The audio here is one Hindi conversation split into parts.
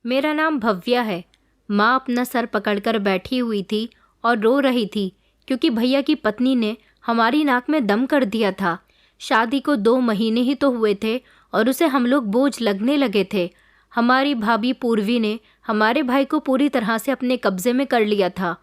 मेरा नाम भव्या है। माँ अपना सर पकड़कर बैठी हुई थी और रो रही थी क्योंकि भैया की पत्नी ने हमारी नाक में दम कर दिया था। शादी को 2 महीने ही तो हुए थे और उसे हम लोग बोझ लगने लगे थे। हमारी भाभी पूर्वी ने हमारे भाई को पूरी तरह से अपने कब्जे में कर लिया था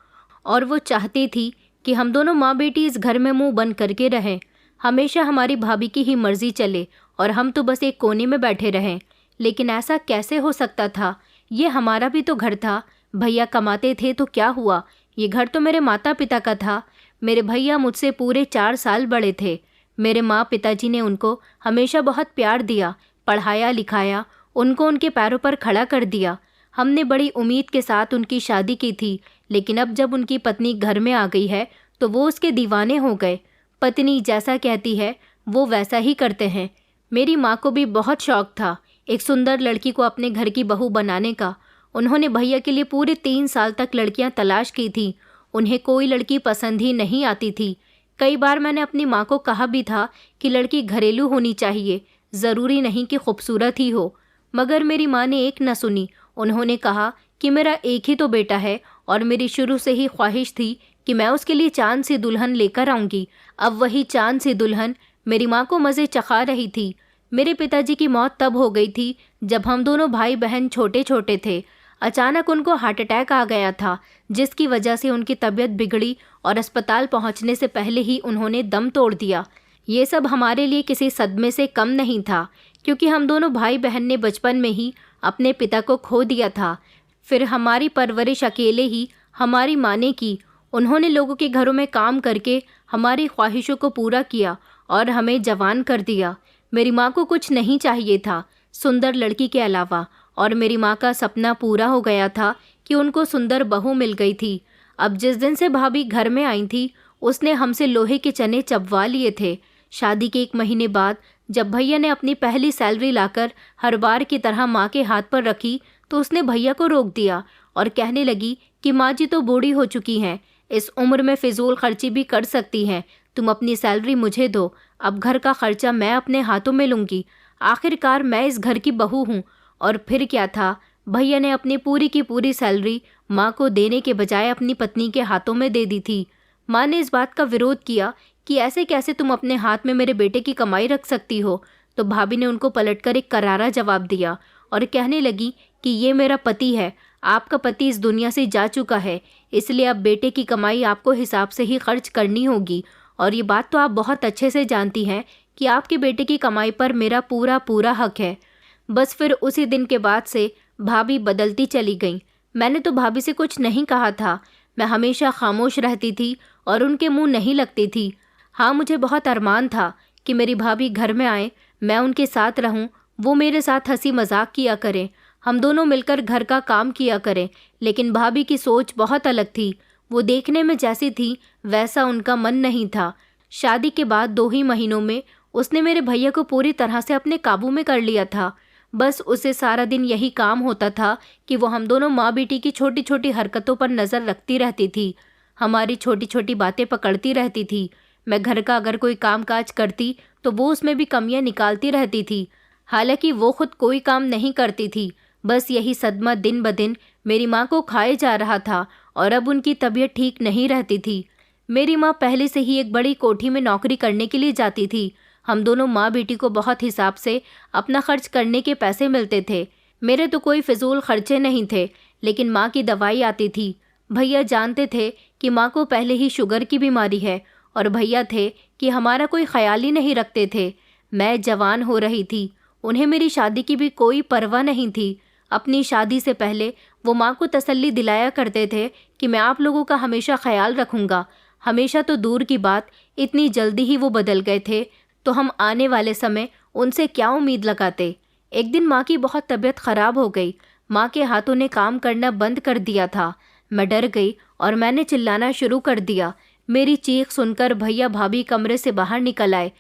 और वो चाहती थी कि हम दोनों माँ बेटी इस घर में मुंह बंद करके रहें। हमेशा हमारी भाभी की ही मर्जी चले और हम तो बस एक कोने में बैठे रहें। लेकिन ऐसा कैसे हो सकता था? ये हमारा भी तो घर था। भैया कमाते थे तो क्या हुआ, ये घर तो मेरे माता पिता का था। मेरे भैया मुझसे पूरे 4 साल बड़े थे। मेरे माँ पिताजी ने उनको हमेशा बहुत प्यार दिया, पढ़ाया लिखाया, उनको उनके पैरों पर खड़ा कर दिया। हमने बड़ी उम्मीद के साथ उनकी शादी की थी, लेकिन अब जब उनकी पत्नी घर में आ गई है तो वो उसके दीवाने हो गए। पत्नी जैसा कहती है वो वैसा ही करते हैं। मेरी माँ को भी बहुत शौक था एक सुंदर लड़की को अपने घर की बहू बनाने का। उन्होंने भैया के लिए पूरे 3 साल तक लड़कियां तलाश की थी। उन्हें कोई लड़की पसंद ही नहीं आती थी। कई बार मैंने अपनी माँ को कहा भी था कि लड़की घरेलू होनी चाहिए, ज़रूरी नहीं कि खूबसूरत ही हो, मगर मेरी माँ ने एक न सुनी। उन्होंने कहा कि मेरा एक ही तो बेटा है और मेरी शुरू से ही ख्वाहिश थी कि मैं उसके लिए चांद सी दुल्हन लेकर आऊँगी। अब वही चांद सी दुल्हन मेरी माँ को मज़े चखा रही थी। मेरे पिताजी की मौत तब हो गई थी जब हम दोनों भाई बहन छोटे छोटे थे। अचानक उनको हार्ट अटैक आ गया था, जिसकी वजह से उनकी तबीयत बिगड़ी और अस्पताल पहुंचने से पहले ही उन्होंने दम तोड़ दिया। ये सब हमारे लिए किसी सदमे से कम नहीं था, क्योंकि हम दोनों भाई बहन ने बचपन में ही अपने पिता को खो दिया था। फिर हमारी परवरिश अकेले ही हमारी माँ ने की। उन्होंने लोगों के घरों में काम करके हमारी ख्वाहिशों को पूरा किया और हमें जवान कर दिया। मेरी माँ को कुछ नहीं चाहिए था सुंदर लड़की के अलावा, और मेरी माँ का सपना पूरा हो गया था कि उनको सुंदर बहू मिल गई थी। अब जिस दिन से भाभी घर में आई थी उसने हमसे लोहे के चने चबवा लिए थे। शादी के 1 महीने बाद जब भैया ने अपनी पहली सैलरी लाकर हर बार की तरह माँ के हाथ पर रखी तो उसने भैया को रोक दिया और कहने लगी कि माँ जी तो बूढ़ी हो चुकी हैं, इस उम्र में फिजूल खर्ची भी कर सकती हैं, तुम अपनी सैलरी मुझे दो, अब घर का खर्चा मैं अपने हाथों में लूँगी। आखिरकार मैं इस घर की बहू हूँ। और फिर क्या था, भैया ने अपनी पूरी की पूरी सैलरी माँ को देने के बजाय अपनी पत्नी के हाथों में दे दी थी। माँ ने इस बात का विरोध किया कि ऐसे कैसे तुम अपने हाथ में मेरे बेटे की कमाई रख सकती हो, तो भाभी ने उनको पलटकर एक करारा जवाब दिया और कहने लगी कि ये मेरा पति है, आपका पति इस दुनिया से जा चुका है, इसलिए अब बेटे की कमाई आपको हिसाब से ही खर्च करनी होगी। और ये बात तो आप बहुत अच्छे से जानती हैं कि आपके बेटे की कमाई पर मेरा पूरा पूरा हक है। बस फिर उसी दिन के बाद से भाभी बदलती चली गई। मैंने तो भाभी से कुछ नहीं कहा था, मैं हमेशा खामोश रहती थी और उनके मुंह नहीं लगती थी। हाँ, मुझे बहुत अरमान था कि मेरी भाभी घर में आए, मैं उनके साथ रहूं, वो मेरे साथ हंसी मजाक किया करें, हम दोनों मिलकर घर का काम किया करें। लेकिन भाभी की सोच बहुत अलग थी। वो देखने में जैसी थी वैसा उनका मन नहीं था। शादी के बाद 2 ही महीनों में उसने मेरे भैया को पूरी तरह से अपने काबू में कर लिया था। बस उसे सारा दिन यही काम होता था कि वो हम दोनों माँ बेटी की छोटी छोटी हरकतों पर नज़र रखती रहती थी, हमारी छोटी छोटी बातें पकड़ती रहती थी। मैं घर का अगर कोई काम काज करती तो वो उसमें भी कमियां निकालती रहती थी। हालांकि वो खुद कोई काम नहीं करती थी। बस यही सदमा दिन ब दिन मेरी माँ को खाए जा रहा था और अब उनकी तबीयत ठीक नहीं रहती थी। मेरी माँ पहले से ही एक बड़ी कोठी में नौकरी करने के लिए जाती थी। हम दोनों माँ बेटी को बहुत हिसाब से अपना खर्च करने के पैसे मिलते थे। मेरे तो कोई फिजूल खर्चे नहीं थे, लेकिन माँ की दवाई आती थी। भैया जानते थे कि माँ को पहले ही शुगर की बीमारी है और भैया थे कि हमारा कोई ख्याल ही नहीं रखते थे। मैं जवान हो रही थी, उन्हें मेरी शादी की भी कोई परवाह नहीं थी। अपनी शादी से पहले वो माँ को तसल्ली दिलाया करते थे कि मैं आप लोगों का हमेशा ख्याल रखूँगा। हमेशा तो दूर की बात, इतनी जल्दी ही वो बदल गए थे, तो हम आने वाले समय उनसे क्या उम्मीद लगाते। एक दिन माँ की बहुत तबीयत खराब हो गई। माँ के हाथों ने काम करना बंद कर दिया था। मैं डर गई और मैंने चिल्लाना शुरू कर दिया। मेरी चीख सुनकर भैया भाभी कमरे से बाहर निकल आए।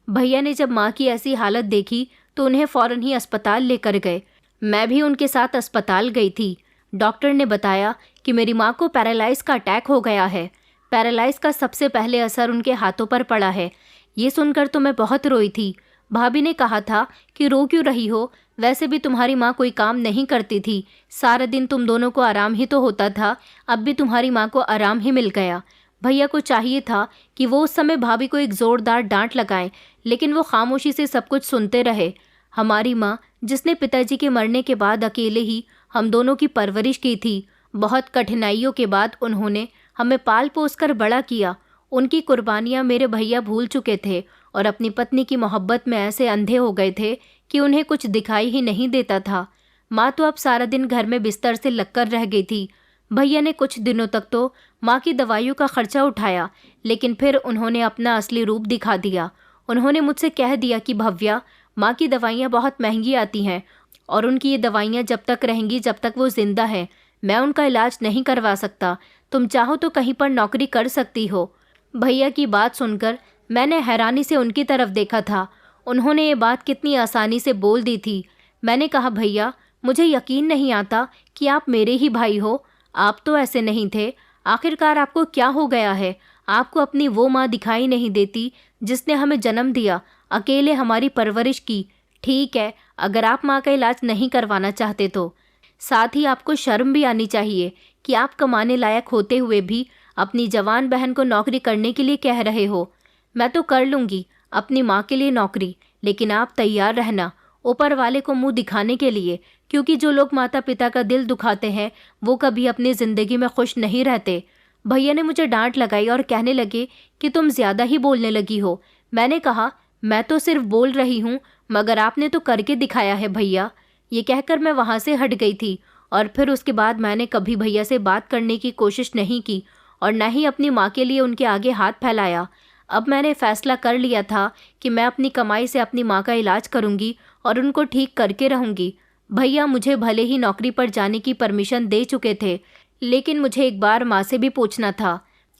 भैया ने जब माँ की ऐसी हालत देखी तो उन्हें फ़ौरन ही अस्पताल लेकर गए। मैं भी उनके साथ अस्पताल गई थी। डॉक्टर ने बताया कि मेरी माँ को पैरालाइज का अटैक हो गया है। पैरालाइज का सबसे पहले असर उनके हाथों पर पड़ा है। ये सुनकर तो मैं बहुत रोई थी। भाभी ने कहा था कि रो क्यों रही हो, वैसे भी तुम्हारी माँ कोई काम नहीं करती थी, सारा दिन तुम दोनों को आराम ही तो होता था, अब भी तुम्हारी माँ को आराम ही मिल गया। भैया को चाहिए था कि वो उस समय भाभी को एक ज़ोरदार डांट लगाएं, लेकिन वो खामोशी से सब कुछ सुनते रहे। हमारी माँ, जिसने पिताजी के मरने के बाद अकेले ही हम दोनों की परवरिश की थी, बहुत कठिनाइयों के बाद उन्होंने हमें पाल पोस कर बड़ा किया। उनकी कुर्बानियाँ मेरे भैया भूल चुके थे और अपनी पत्नी की मोहब्बत में ऐसे अंधे हो गए थे कि उन्हें कुछ दिखाई ही नहीं देता था। माँ तो अब सारा दिन घर में बिस्तर से लगकर रह गई थी। भैया ने कुछ दिनों तक तो माँ की दवाइयों का खर्चा उठाया, लेकिन फिर उन्होंने अपना असली रूप दिखा दिया। उन्होंने मुझसे कह दिया कि भव्या, माँ की दवाइयाँ बहुत महंगी आती हैं और उनकी ये दवाइयाँ जब तक रहेंगी जब तक वो जिंदा है, मैं उनका इलाज नहीं करवा सकता। तुम चाहो तो कहीं पर नौकरी कर सकती हो। भैया की बात सुनकर मैंने हैरानी से उनकी तरफ देखा था। उन्होंने ये बात कितनी आसानी से बोल दी थी। मैंने कहा, भैया, मुझे यकीन नहीं आता कि आप मेरे ही भाई हो। आप तो ऐसे नहीं थे। आखिरकार आपको क्या हो गया है? आपको अपनी वो माँ दिखाई नहीं देती जिसने हमें जन्म दिया, अकेले हमारी परवरिश की। ठीक है, अगर आप माँ का इलाज नहीं करवाना चाहते तो साथ ही आपको शर्म भी आनी चाहिए कि आप कमाने लायक होते हुए भी अपनी जवान बहन को नौकरी करने के लिए कह रहे हो। मैं तो कर लूँगी अपनी माँ के लिए नौकरी, लेकिन आप तैयार रहना ऊपर वाले को मुंह दिखाने के लिए, क्योंकि जो लोग माता पिता का दिल दुखाते हैं वो कभी अपनी ज़िंदगी में खुश नहीं रहते। भैया ने मुझे डांट लगाई और कहने लगे कि तुम ज़्यादा ही बोलने लगी हो। मैंने कहा, मैं तो सिर्फ बोल रही हूँ, मगर आपने तो करके दिखाया है भैया। ये कहकर मैं वहाँ से हट गई थी और फिर उसके बाद मैंने कभी भैया से बात करने की कोशिश नहीं की और न ही अपनी माँ के लिए उनके आगे हाथ फैलाया। अब मैंने फैसला कर लिया था कि मैं अपनी कमाई से अपनी माँ का इलाज करूँगी और उनको ठीक करके रहूँगी। भैया मुझे भले ही नौकरी पर जाने की परमिशन दे चुके थे, लेकिन मुझे एक बार माँ से भी पूछना था।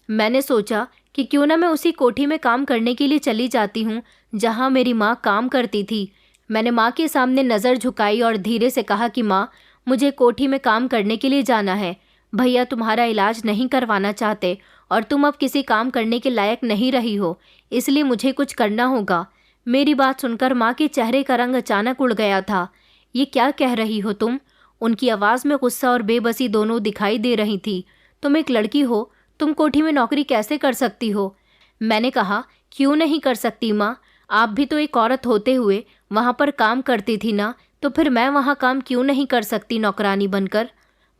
मैंने सोचा कि क्यों ना मैं उसी कोठी में काम करने के लिए चली जाती हूँ जहाँ मेरी माँ काम करती थी। मैंने माँ के सामने नज़र झुकाई और धीरे से कहा कि माँ, मुझे कोठी में काम करने के लिए जाना है। भैया तुम्हारा इलाज नहीं करवाना चाहते और तुम अब किसी काम करने के लायक नहीं रही हो, इसलिए मुझे कुछ करना होगा। मेरी बात सुनकर माँ के चेहरे का रंग अचानक उड़ गया था। ये क्या कह रही हो तुम? उनकी आवाज़ में गुस्सा और बेबसी दोनों दिखाई दे रही थी। तुम एक लड़की हो, तुम कोठी में नौकरी कैसे कर सकती हो? मैंने कहा, क्यों नहीं कर सकती माँ? आप भी तो एक औरत होते हुए वहाँ पर काम करती थी ना, तो फिर मैं वहाँ काम क्यों नहीं कर सकती नौकरानी बनकर?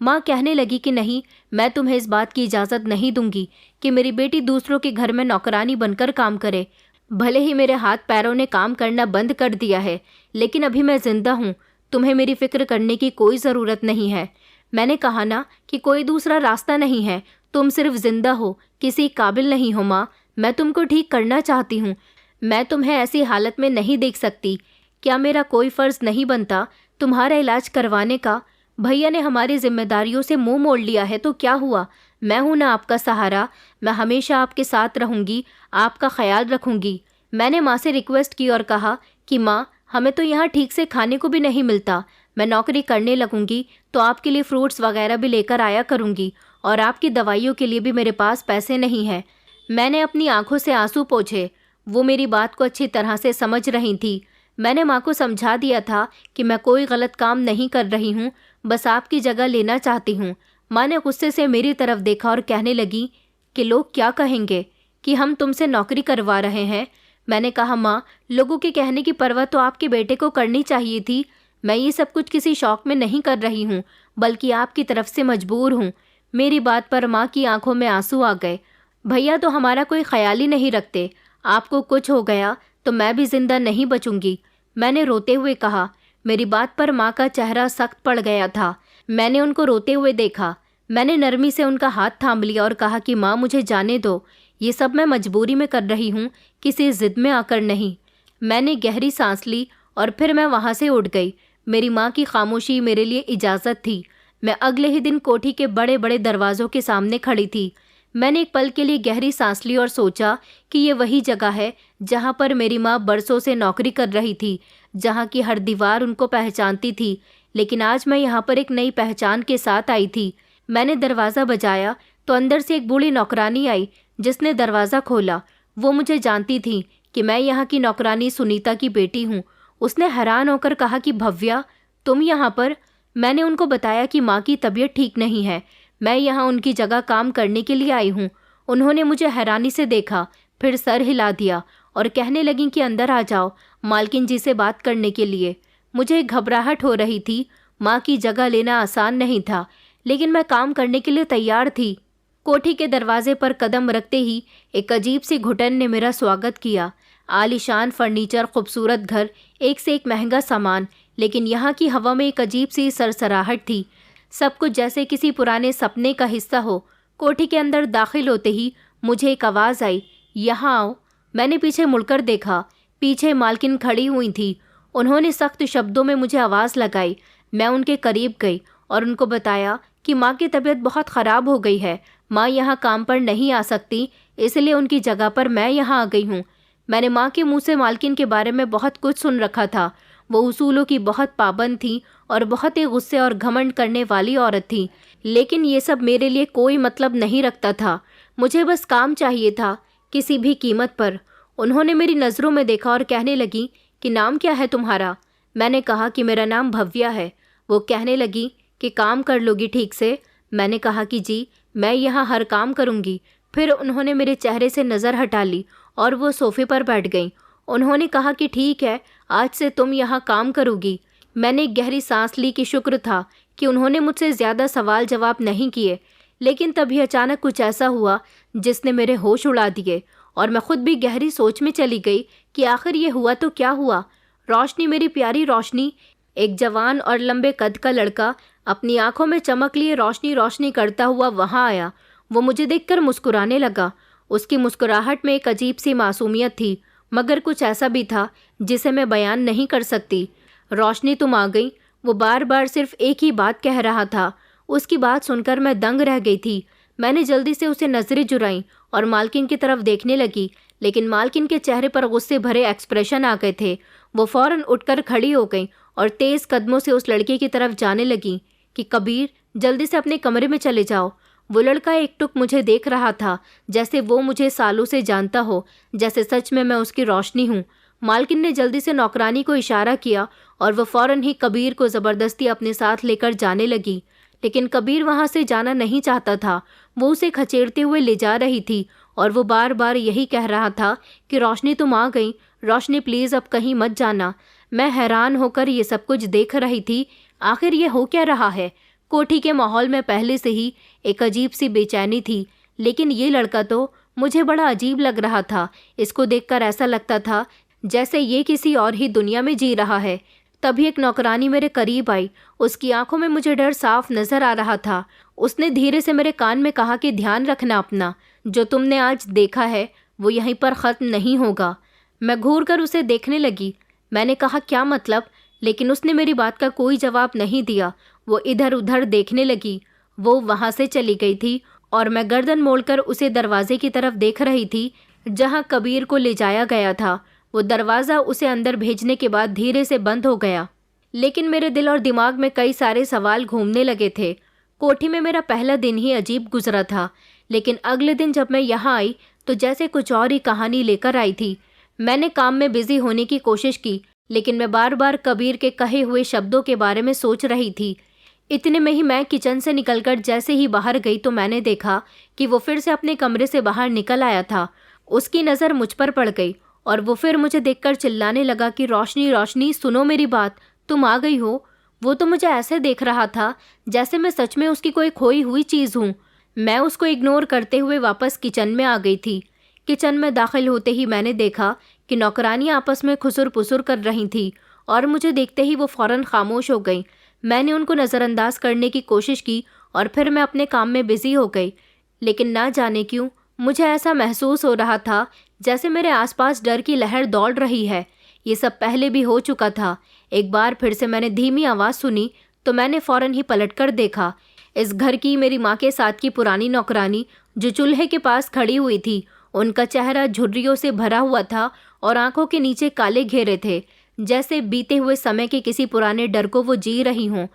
माँ कहने लगी कि नहीं, मैं तुम्हें इस बात की इजाज़त नहीं दूंगी कि मेरी बेटी दूसरों के घर में नौकरानी बनकर काम करे। भले ही मेरे हाथ पैरों ने काम करना बंद कर दिया है, लेकिन अभी मैं ज़िंदा हूँ। तुम्हें मेरी फ़िक्र करने की कोई ज़रूरत नहीं है। मैंने कहा ना कि कोई दूसरा रास्ता नहीं है। तुम सिर्फ ज़िंदा हो, किसी काबिल नहीं हो माँ। मैं तुमको ठीक करना चाहती हूँ। मैं तुम्हें ऐसी हालत में नहीं देख सकती। क्या मेरा कोई फ़र्ज़ नहीं बनता तुम्हारा इलाज करवाने का? भैया ने हमारी जिम्मेदारियों से मुंह मोड़ लिया है तो क्या हुआ? मैं हूं ना आपका सहारा। मैं हमेशा आपके साथ रहूंगी, आपका ख्याल रखूंगी। मैंने माँ से रिक्वेस्ट की और कहा कि माँ, हमें तो यहाँ ठीक से खाने को भी नहीं मिलता। मैं नौकरी करने लगूंगी तो आपके लिए फ्रूट्स वगैरह भी लेकर आया करूंगी और आपकी दवाइयों के लिए भी मेरे पास पैसे नहीं हैं। मैंने अपनी आंखों से आंसू पोंछे। वो मेरी बात को अच्छी तरह से समझ रही थी। मैंने माँ को समझा दिया था कि मैं कोई गलत काम नहीं कर रही हूँ, बस आपकी जगह लेना चाहती हूँ। माँ ने गुस्से से मेरी तरफ देखा और कहने लगी कि लोग क्या कहेंगे कि हम तुमसे नौकरी करवा रहे हैं। मैंने कहा, माँ, लोगों के कहने की परवाह तो आपके बेटे को करनी चाहिए थी। मैं ये सब कुछ किसी शौक में नहीं कर रही हूँ, बल्कि आपकी तरफ से मजबूर हूँ। मेरी बात पर माँ की आंखों में आंसू आ गए। भैया तो हमारा कोई ख्याल ही नहीं रखते। आपको कुछ हो गया तो मैं भी जिंदा नहीं बचूंगी, मैंने रोते हुए कहा। मेरी बात पर माँ का चेहरा सख्त पड़ गया था। मैंने उनको रोते हुए देखा। मैंने नरमी से उनका हाथ थाम लिया और कहा कि माँ, मुझे जाने दो। ये सब मैं मजबूरी में कर रही हूँ, किसी ज़िद में आकर नहीं। मैंने गहरी सांस ली और फिर मैं वहाँ से उठ गई। मेरी माँ की खामोशी मेरे लिए इजाज़त थी। मैं अगले ही दिन कोठी के बड़े बड़े दरवाज़ों के सामने खड़ी थी। मैंने एक पल के लिए गहरी सांस ली और सोचा कि ये वही जगह है जहाँ पर मेरी माँ बरसों से नौकरी कर रही थी, जहाँ की हर दीवार उनको पहचानती थी। लेकिन आज मैं यहाँ पर एक नई पहचान के साथ आई थी। मैंने दरवाज़ा बजाया तो अंदर से एक बूढ़ी नौकरानी आई, जिसने दरवाज़ा खोला। वो मुझे जानती थी कि मैं यहाँ की नौकरानी सुनीता की बेटी हूँ। उसने हैरान होकर कहा कि भव्या, तुम यहाँ पर? मैंने उनको बताया कि माँ की तबीयत ठीक नहीं है, मैं यहाँ उनकी जगह काम करने के लिए आई हूँ। उन्होंने मुझे हैरानी से देखा, फिर सर हिला दिया और कहने लगी कि अंदर आ जाओ, मालकिन जी से बात करने के लिए। मुझे घबराहट हो रही थी। माँ की जगह लेना आसान नहीं था, लेकिन मैं काम करने के लिए तैयार थी। कोठी के दरवाजे पर कदम रखते ही एक अजीब सी घुटन ने मेरा स्वागत किया। आलीशान फर्नीचर, खूबसूरत घर, एक से एक महंगा सामान, लेकिन यहाँ की हवा में एक अजीब सी सरसराहट थी। सब कुछ जैसे किसी पुराने सपने का हिस्सा हो। कोठी के अंदर दाखिल होते ही मुझे एक आवाज़ आई, यहाँ आओ। मैंने पीछे मुड़कर देखा। पीछे मालकिन खड़ी हुई थी। उन्होंने सख्त शब्दों में मुझे आवाज़ लगाई। मैं उनके करीब गई और उनको बताया कि माँ की तबीयत बहुत ख़राब हो गई है, माँ यहाँ काम पर नहीं आ सकती, इसलिए उनकी जगह पर मैं यहाँ आ गई हूँ। मैंने माँ के मुंह से मालकिन के बारे में बहुत कुछ सुन रखा था। वो उसूलों की बहुत पाबंद थी और बहुत ही गुस्से और घमंड करने वाली औरत थी, लेकिन ये सब मेरे लिए कोई मतलब नहीं रखता था। मुझे बस काम चाहिए था, किसी भी कीमत पर। उन्होंने मेरी नज़रों में देखा और कहने लगी कि नाम क्या है तुम्हारा? मैंने कहा कि मेरा नाम भव्या है। वो कहने लगी कि काम कर लोगी ठीक से? मैंने कहा कि जी, मैं यहाँ हर काम करूँगी। फिर उन्होंने मेरे चेहरे से नज़र हटा ली और वो सोफे पर बैठ गईं। उन्होंने कहा कि ठीक है, आज से तुम यहाँ काम करोगी। मैंने एक गहरी सांस ली कि शुक्र था कि उन्होंने मुझसे ज़्यादा सवाल जवाब नहीं किए। लेकिन तभी अचानक कुछ ऐसा हुआ जिसने मेरे होश उड़ा दिए और मैं खुद भी गहरी सोच में चली गई कि आखिर ये हुआ तो क्या हुआ। रोशनी, मेरी प्यारी रोशनी, एक जवान और लंबे कद का लड़का अपनी आंखों में चमक लिए रोशनी रोशनी करता हुआ वहां आया। वो मुझे देखकर मुस्कुराने लगा। उसकी मुस्कुराहट में एक अजीब सी मासूमियत थी, मगर कुछ ऐसा भी था जिसे मैं बयान नहीं कर सकती। रोशनी, तुम आ गई। वो बार बार सिर्फ एक ही बात कह रहा था। उसकी बात सुनकर मैं दंग रह गई थी। मैंने जल्दी से उसे नजरें जुराईं और मालकिन की तरफ देखने लगी, लेकिन मालकिन के चेहरे पर गुस्से भरे एक्सप्रेशन आ गए थे। वो फौरन उठकर खड़ी हो गई और तेज कदमों से उस लड़के की तरफ जाने लगी कि कबीर, जल्दी से अपने कमरे में चले जाओ। वो लड़का एकटुक मुझे देख रहा था, जैसे वो मुझे सालों से जानता हो, जैसे सच में मैं उसकी रोशनी हूँ। मालकिन ने जल्दी से नौकरानी को इशारा किया और वह फौरन ही कबीर को ज़बरदस्ती अपने साथ लेकर जाने लगी। लेकिन कबीर वहाँ से जाना नहीं चाहता था। वो उसे खचेड़ते हुए ले जा रही थी और वो बार बार यही कह रहा था कि रोशनी, तुम आ गई। रोशनी, प्लीज़ अब कहीं मत जाना। मैं हैरान होकर ये सब कुछ देख रही थी। आखिर ये हो क्या रहा है? कोठी के माहौल में पहले से ही एक अजीब सी बेचैनी थी, लेकिन ये लड़का तो मुझे बड़ा अजीब लग रहा था। इसको देखकर ऐसा लगता था जैसे ये किसी और ही दुनिया में जी रहा है। तभी एक नौकरानी मेरे करीब आई। उसकी आंखों में मुझे डर साफ नजर आ रहा था। उसने धीरे से मेरे कान में कहा कि ध्यान रखना अपना, जो तुमने आज देखा है वो यहीं पर ख़त्म नहीं होगा। मैं घूर कर उसे देखने लगी। मैंने कहा, क्या मतलब? लेकिन उसने मेरी बात का कोई जवाब नहीं दिया। वो इधर उधर देखने लगी। वो वहाँ से चली गई थी और मैं गर्दन मोड़कर उसे दरवाजे की तरफ देख रही थी जहाँ कबीर को ले जाया गया था। वो दरवाज़ा उसे अंदर भेजने के बाद धीरे से बंद हो गया, लेकिन मेरे दिल और दिमाग में कई सारे सवाल घूमने लगे थे। कोठी में मेरा पहला दिन ही अजीब गुजरा था, लेकिन अगले दिन जब मैं यहाँ आई तो जैसे कुछ और ही कहानी लेकर आई थी। मैंने काम में बिजी होने की कोशिश की, लेकिन मैं बार बार कबीर के कहे हुए शब्दों के बारे में सोच रही थी। इतने में ही मैं किचन से निकलकर जैसे ही बाहर गई तो मैंने देखा कि वो फिर से अपने कमरे से बाहर निकल आया था। उसकी नज़र मुझ पर पड़ गई और वो फिर मुझे देखकर चिल्लाने लगा कि रोशनी, रोशनी, सुनो मेरी बात, तुम आ गई हो। वो तो मुझे ऐसे देख रहा था जैसे मैं सच में उसकी कोई खोई हुई चीज़ हूँ। मैं उसको इग्नोर करते हुए वापस किचन में आ गई थी। किचन में दाखिल होते ही मैंने देखा कि नौकरानियाँ आपस में खुसुर पुसुर कर रही थी और मुझे देखते ही वो फ़ौरन खामोश हो गई। मैंने उनको नज़रअंदाज करने की कोशिश की और फिर मैं अपने काम में बिज़ी हो गई, लेकिन ना जाने क्यों मुझे ऐसा महसूस हो रहा था जैसे मेरे आसपास डर की लहर दौड़ रही है। ये सब पहले भी हो चुका था। एक बार फिर से मैंने धीमी आवाज़ सुनी तो मैंने फ़ौरन ही पलटकर देखा। इस घर की मेरी माँ के साथ की पुरानी नौकरानी जो चूल्हे के पास खड़ी हुई थी, उनका चेहरा झुर्रियों से भरा हुआ था और आंखों के नीचे काले घेरे थे, जैसे बीते हुए समय के किसी पुराने डर को वो जी रही हों।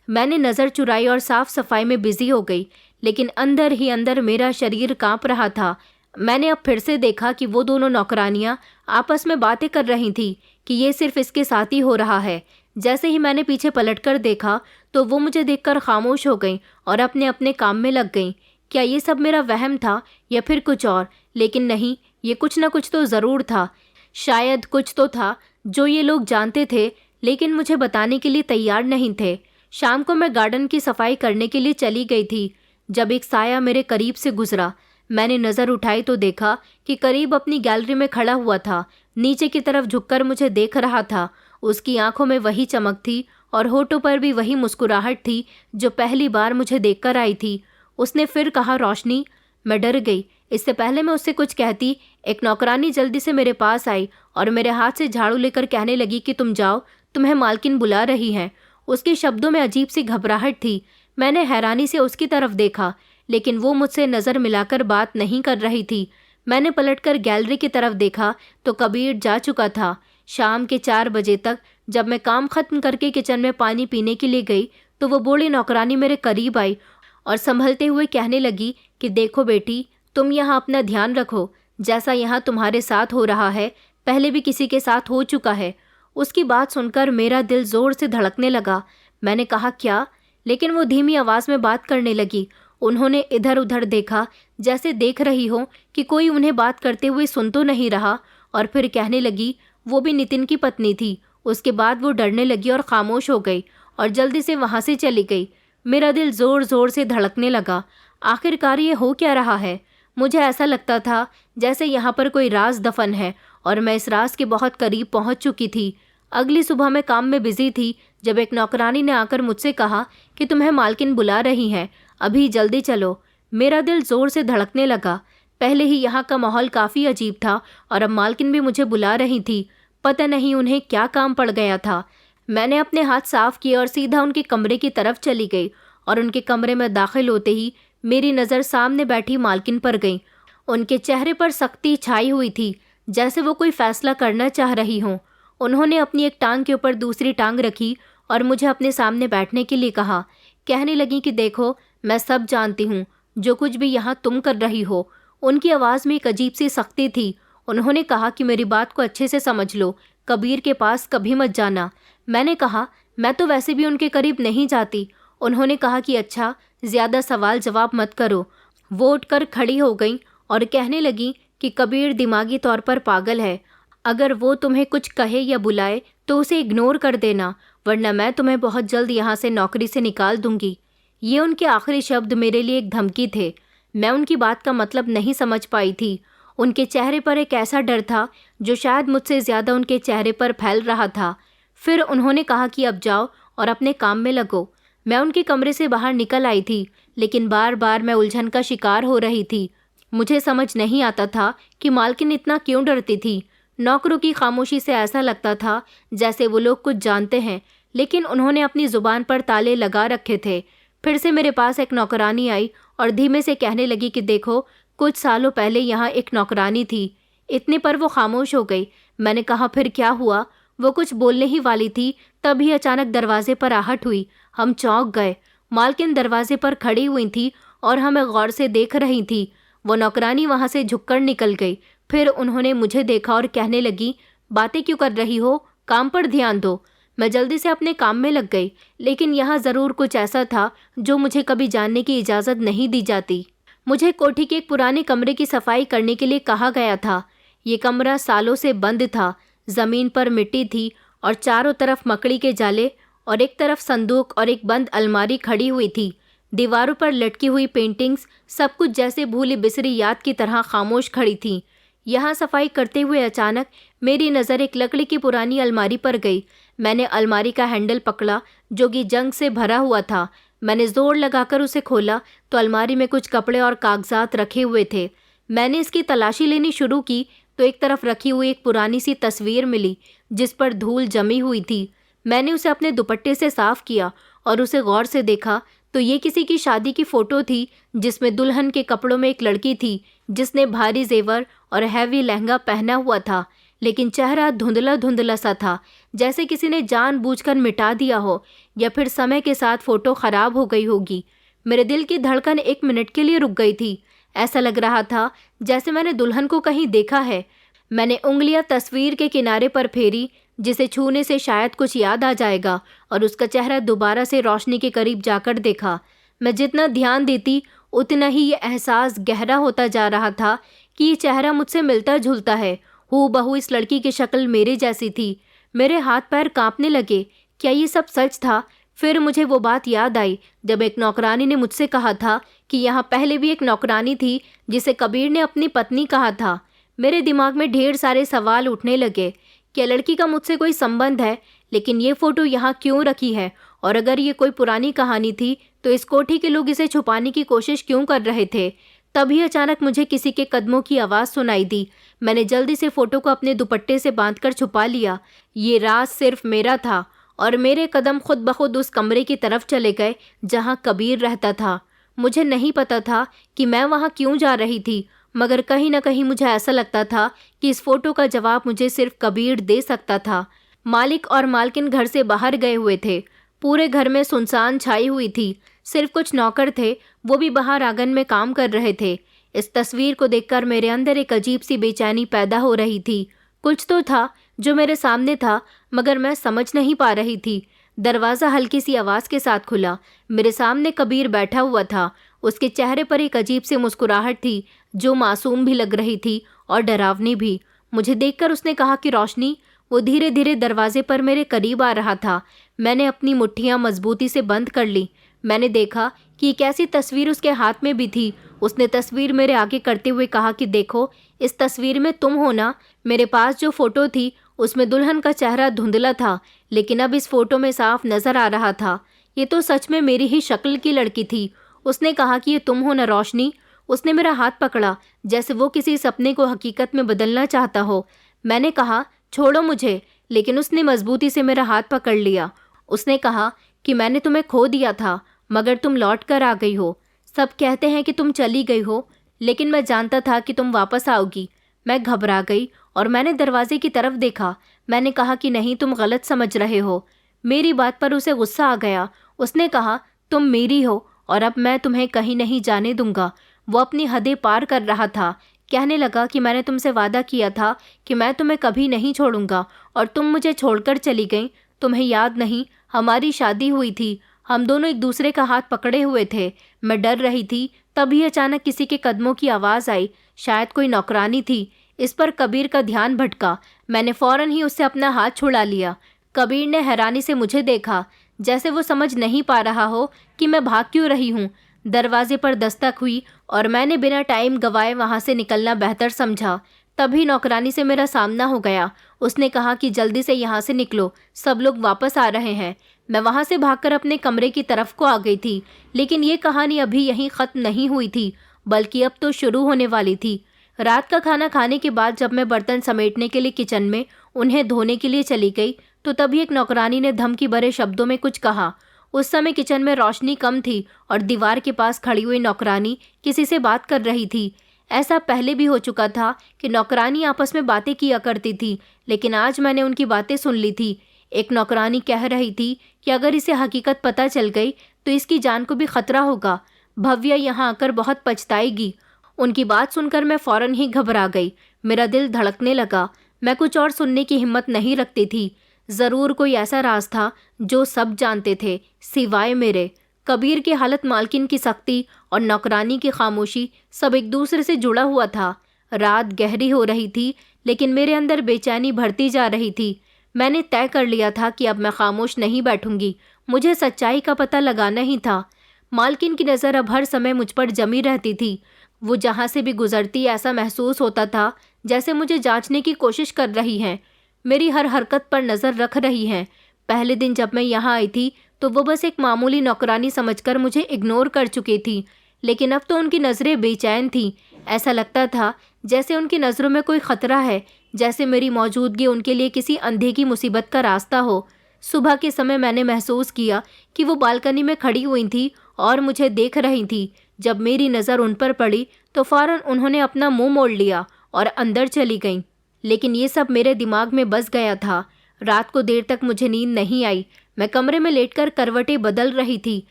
मैंने नज़र चुराई और साफ सफाई में बिजी हो गई, लेकिन अंदर ही अंदर मेरा शरीर कांप रहा था। मैंने अब फिर से देखा कि वो दोनों नौकरानियां आपस में बातें कर रही थी कि ये सिर्फ इसके साथ ही हो रहा है। जैसे ही मैंने पीछे पलटकर देखा तो वो मुझे देखकर खामोश हो गईं और अपने अपने काम में लग गईं। क्या ये सब मेरा वहम था या फिर कुछ और? लेकिन नहीं, ये कुछ ना कुछ तो ज़रूर था। शायद कुछ तो था जो ये लोग जानते थे लेकिन मुझे बताने के लिए तैयार नहीं थे। शाम को मैं गार्डन की सफाई करने के लिए चली गई थी। जब एक साया मेरे करीब से गुजरा, मैंने नज़र उठाई तो देखा कि करीब अपनी गैलरी में खड़ा हुआ था। नीचे की तरफ झुककर मुझे देख रहा था। उसकी आंखों में वही चमक थी और होठों पर भी वही मुस्कुराहट थी जो पहली बार मुझे देखकर आई थी। उसने फिर कहा, रोशनी। मैं डर गई। इससे पहले मैं उससे कुछ कहती, एक नौकरानी जल्दी से मेरे पास आई और मेरे हाथ से झाड़ू लेकर कहने लगी कि तुम जाओ, तुम्हें मालकिन बुला रही हैं। उसके शब्दों में अजीब सी घबराहट थी। मैंने हैरानी से उसकी तरफ देखा लेकिन वो मुझसे नज़र मिलाकर बात नहीं कर रही थी। मैंने पलटकर गैलरी की तरफ देखा तो कबीर जा चुका था। शाम के 4 बजे तक जब मैं काम खत्म करके किचन में पानी पीने के लिए गई तो वो बूढ़ी नौकरानी मेरे करीब आई और संभलते हुए कहने लगी कि देखो बेटी, तुम यहाँ अपना ध्यान रखो। जैसा यहाँ तुम्हारे साथ हो रहा है पहले भी किसी के साथ हो चुका है। उसकी बात सुनकर मेरा दिल जोर से धड़कने लगा। मैंने कहा, क्या? लेकिन वो धीमी आवाज़ में बात करने लगी। उन्होंने इधर उधर देखा जैसे देख रही हो कि कोई उन्हें बात करते हुए सुन तो नहीं रहा, और फिर कहने लगी, वो भी नितिन की पत्नी थी। उसके बाद वो डरने लगी और खामोश हो गई और जल्दी से वहाँ से चली गई। मेरा दिल ज़ोर ज़ोर से धड़कने लगा। आखिरकार ये हो क्या रहा है? मुझे ऐसा लगता था जैसे यहाँ पर कोई राज दफन है और मैं इस राज के बहुत करीब पहुँच चुकी थी। अगली सुबह मैं काम में बिजी थी जब एक नौकरानी ने आकर मुझसे कहा कि तुम्हें मालकिन बुला रही हैं, अभी जल्दी चलो। मेरा दिल ज़ोर से धड़कने लगा। पहले ही यहाँ का माहौल काफ़ी अजीब था और अब मालकिन भी मुझे बुला रही थी। पता नहीं उन्हें क्या काम पड़ गया था। मैंने अपने हाथ साफ किए और सीधा उनके कमरे की तरफ चली गई और उनके कमरे में दाखिल होते ही मेरी नज़र सामने बैठी मालकिन पर गई। उनके चेहरे पर सख्ती छाई हुई थी, जैसे वो कोई फैसला करना चाह रही हों। उन्होंने अपनी एक टांग के ऊपर दूसरी टांग रखी और मुझे अपने सामने बैठने के लिए कहा। कहने लगी कि देखो, मैं सब जानती हूँ, जो कुछ भी यहाँ तुम कर रही हो। उनकी आवाज़ में एक अजीब सी सख्ती थी। उन्होंने कहा कि मेरी बात को अच्छे से समझ लो, कबीर के पास कभी मत जाना। मैंने कहा, मैं तो वैसे भी उनके करीब नहीं जाती। उन्होंने कहा कि अच्छा, ज़्यादा सवाल जवाब मत करो। वो उठकर खड़ी हो गई और कहने लगी कि कबीर दिमागी तौर पर पागल है। अगर वो तुम्हें कुछ कहे या बुलाए तो उसे इग्नोर कर देना, वरना मैं तुम्हें बहुत जल्द यहाँ से नौकरी से निकाल दूंगी। ये उनके आखिरी शब्द मेरे लिए एक धमकी थे। मैं उनकी बात का मतलब नहीं समझ पाई थी। उनके चेहरे पर एक ऐसा डर था जो शायद मुझसे ज़्यादा उनके चेहरे पर फैल रहा था। फिर उन्होंने कहा कि अब जाओ और अपने काम में लगो। मैं उनके कमरे से बाहर निकल आई थी, लेकिन बार बार मैं उलझन का शिकार हो रही थी। मुझे समझ नहीं आता था कि मालकिन इतना क्यों डरती थी। नौकरों की खामोशी से ऐसा लगता था जैसे वो लोग कुछ जानते हैं, लेकिन उन्होंने अपनी ज़ुबान पर ताले लगा रखे थे। फिर से मेरे पास एक नौकरानी आई और धीमे से कहने लगी कि देखो, कुछ सालों पहले यहाँ एक नौकरानी थी। इतने पर वो खामोश हो गई। मैंने कहा, फिर क्या हुआ? वो कुछ बोलने ही वाली थी, तभी अचानक दरवाजे पर आहट हुई। हम चौंक गए। मालकिन दरवाजे पर खड़ी हुई थी और हमें गौर से देख रही थी। वो नौकरानी वहाँ से झुककर निकल गई। फिर उन्होंने मुझे देखा और कहने लगी, बातें क्यों कर रही हो, काम पर ध्यान दो। मैं जल्दी से अपने काम में लग गई, लेकिन यहाँ ज़रूर कुछ ऐसा था जो मुझे कभी जानने की इजाज़त नहीं दी जाती। मुझे कोठी के एक पुराने कमरे की सफाई करने के लिए कहा गया था। ये कमरा सालों से बंद था। ज़मीन पर मिट्टी थी और चारों तरफ मकड़ी के जाले और एक तरफ संदूक और एक बंद अलमारी खड़ी हुई थी। दीवारों पर लटकी हुई पेंटिंग्स सब कुछ जैसे भूली बिसरी याद की तरह खामोश खड़ी थीं। यहाँ सफाई करते हुए अचानक मेरी नज़र एक लकड़ी की पुरानी अलमारी पर गई। मैंने अलमारी का हैंडल पकड़ा जो कि जंग से भरा हुआ था। मैंने ज़ोर लगाकर उसे खोला तो अलमारी में कुछ कपड़े और कागजात रखे हुए थे। मैंने इसकी तलाशी लेनी शुरू की तो एक तरफ रखी हुई एक पुरानी सी तस्वीर मिली जिस पर धूल जमी हुई थी। मैंने उसे अपने दुपट्टे से साफ किया और उसे गौर से देखा तो ये किसी की शादी की फ़ोटो थी जिसमें दुल्हन के कपड़ों में एक लड़की थी जिसने भारी जेवर और हैवी लहंगा पहना हुआ था, लेकिन चेहरा धुंधला धुंधला सा था, जैसे किसी ने जानबूझकर मिटा दिया हो या फिर समय के साथ फ़ोटो ख़राब हो गई होगी। मेरे दिल की धड़कन 1 मिनट के लिए रुक गई थी। ऐसा लग रहा था जैसे मैंने दुल्हन को कहीं देखा है। मैंने उंगलियां तस्वीर के किनारे पर फेरी, जिसे छूने से शायद कुछ याद आ जाएगा, और उसका चेहरा दोबारा से रोशनी के करीब जाकर देखा। मैं जितना ध्यान देती उतना ही ये एहसास गहरा होता जा रहा था कि ये चेहरा मुझसे मिलता जुलता है। हूबहू इस लड़की की शक्ल मेरे जैसी थी। मेरे हाथ पैर कांपने लगे। क्या ये सब सच था? फिर मुझे वो बात याद आई जब एक नौकरानी ने मुझसे कहा था कि यहाँ पहले भी एक नौकरानी थी जिसे कबीर ने अपनी पत्नी कहा था। मेरे दिमाग में ढेर सारे सवाल उठने लगे। क्या लड़की का मुझसे कोई संबंध है? लेकिन ये फोटो यहाँ क्यों रखी है? और अगर ये कोई पुरानी कहानी थी तो इस कोठी के लोग इसे छुपाने की कोशिश क्यों कर रहे थे? तभी अचानक मुझे किसी के कदमों की आवाज़ सुनाई दी। मैंने जल्दी से फोटो को अपने दुपट्टे से बांधकर छुपा लिया। ये राज सिर्फ मेरा था और मेरे कदम खुद ब खुद उस कमरे की तरफ चले गए जहाँ कबीर रहता था। मुझे नहीं पता था कि मैं वहाँ क्यों जा रही थी, मगर कहीं ना कहीं मुझे ऐसा लगता था कि इस फोटो का जवाब मुझे सिर्फ कबीर दे सकता था। मालिक और मालकिन घर से बाहर गए हुए थे। पूरे घर में सुनसान छाई हुई थी। सिर्फ कुछ नौकर थे, वो भी बाहर आंगन में काम कर रहे थे। इस तस्वीर को देखकर मेरे अंदर एक अजीब सी बेचैनी पैदा हो रही थी। कुछ तो था जो मेरे सामने था, मगर मैं समझ नहीं पा रही थी। दरवाज़ा हल्की सी आवाज़ के साथ खुला। मेरे सामने कबीर बैठा हुआ था। उसके चेहरे पर एक अजीब सी मुस्कुराहट थी जो मासूम भी लग रही थी और डरावनी भी। मुझे देखकर उसने कहा कि रोशनी। वो धीरे धीरे दरवाजे पर मेरे करीब आ रहा था। मैंने अपनी मुट्ठियां मजबूती से बंद कर ली। मैंने देखा कि एक ऐसी तस्वीर उसके हाथ में भी थी। उसने तस्वीर मेरे आगे करते हुए कहा कि देखो, इस तस्वीर में तुम हो ना? मेरे पास जो फोटो थी उसमें दुल्हन का चेहरा धुंधला था, लेकिन अब इस फोटो में साफ नजर आ रहा था। ये तो सच में मेरी ही शक्ल की लड़की थी। उसने कहा कि ये तुम हो ना रोशनी? उसने मेरा हाथ पकड़ा जैसे वो किसी सपने को हकीकत में बदलना चाहता हो। मैंने कहा छोड़ो मुझे, लेकिन उसने मजबूती से मेरा हाथ पकड़ लिया। उसने कहा कि मैंने तुम्हें खो दिया था, मगर तुम लौट कर आ गई हो। सब कहते हैं कि तुम चली गई हो, लेकिन मैं जानता था कि तुम वापस आओगी। मैं घबरा गई और मैंने दरवाजे की तरफ देखा। मैंने कहा कि नहीं, तुम गलत समझ रहे हो। मेरी बात पर उसे गुस्सा आ गया। उसने कहा तुम मेरी हो और अब मैं तुम्हें कहीं नहीं जाने दूंगा। वो अपनी हदें पार कर रहा था। कहने लगा कि मैंने तुमसे वादा किया था कि मैं तुम्हें कभी नहीं छोड़ूंगा और तुम मुझे छोड़कर चली गई। तुम्हें याद नहीं, हमारी शादी हुई थी। हम दोनों एक दूसरे का हाथ पकड़े हुए थे। मैं डर रही थी। तभी अचानक किसी के कदमों की आवाज़ आई। शायद कोई नौकरानी थी। इस पर कबीर का ध्यान भटका। मैंने फौरन ही उससे अपना हाथ छुड़ा लिया। कबीर ने हैरानी से मुझे देखा, जैसे वो समझ नहीं पा रहा हो कि मैं भाग क्यों रही हूँ। दरवाजे पर दस्तक हुई और मैंने बिना टाइम गवाए वहाँ से निकलना बेहतर समझा। तभी नौकरानी से मेरा सामना हो गया। उसने कहा कि जल्दी से यहाँ से निकलो, सब लोग वापस आ रहे हैं। मैं वहाँ से भागकर अपने कमरे की तरफ को आ गई थी, लेकिन ये कहानी अभी यहीं ख़त्म नहीं हुई थी, बल्कि अब तो शुरू होने वाली थी। रात का खाना खाने के बाद जब मैं बर्तन समेटने के लिए किचन में उन्हें धोने के लिए चली गई, तो तभी एक नौकरानी ने धमकी भरे शब्दों में कुछ कहा। उस समय किचन में रोशनी कम थी और दीवार के पास खड़ी हुई नौकरानी किसी से बात कर रही थी। ऐसा पहले भी हो चुका था कि नौकरानी आपस में बातें किया करती थी, लेकिन आज मैंने उनकी बातें सुन ली थी। एक नौकरानी कह रही थी कि अगर इसे हकीकत पता चल गई तो इसकी जान को भी खतरा होगा। भव्या यहाँ आकर बहुत पछताएगी। उनकी बात सुनकर मैं फौरन ही घबरा गई। मेरा दिल धड़कने लगा। मैं कुछ और सुनने की हिम्मत नहीं रखती थी। ज़रूर कोई ऐसा राज था जो सब जानते थे सिवाय मेरे। कबीर की हालत, मालकिन की सख्ती और नौकरानी की खामोशी, सब एक दूसरे से जुड़ा हुआ था। रात गहरी हो रही थी, लेकिन मेरे अंदर बेचैनी बढ़ती जा रही थी। मैंने तय कर लिया था कि अब मैं खामोश नहीं बैठूंगी। मुझे सच्चाई का पता लगाना ही था। मालकिन की नज़र अब हर समय मुझ पर जमी रहती थी। वो जहाँ से भी गुजरती ऐसा महसूस होता था जैसे मुझे जांचने की कोशिश कर रही हैं, मेरी हर हरकत पर नज़र रख रही हैं। पहले दिन जब मैं यहाँ आई थी तो वो बस एक मामूली नौकरानी समझकर मुझे इग्नोर कर चुकी थी, लेकिन अब तो उनकी नज़रें बेचैन थीं। ऐसा लगता था जैसे उनकी नज़रों में कोई ख़तरा है, जैसे मेरी मौजूदगी उनके लिए किसी अंधे की मुसीबत का रास्ता हो। सुबह के समय मैंने महसूस किया कि वो बालकनी में खड़ी हुई थी और मुझे देख रही थी। जब मेरी नज़र उन पर पड़ी तो फ़ौरन उन्होंने अपना मुंह मोड़ लिया और अंदर चली गईं। लेकिन ये सब मेरे दिमाग में बस गया था। रात को देर तक मुझे नींद नहीं आई। मैं कमरे में लेटकर करवटें बदल रही थी।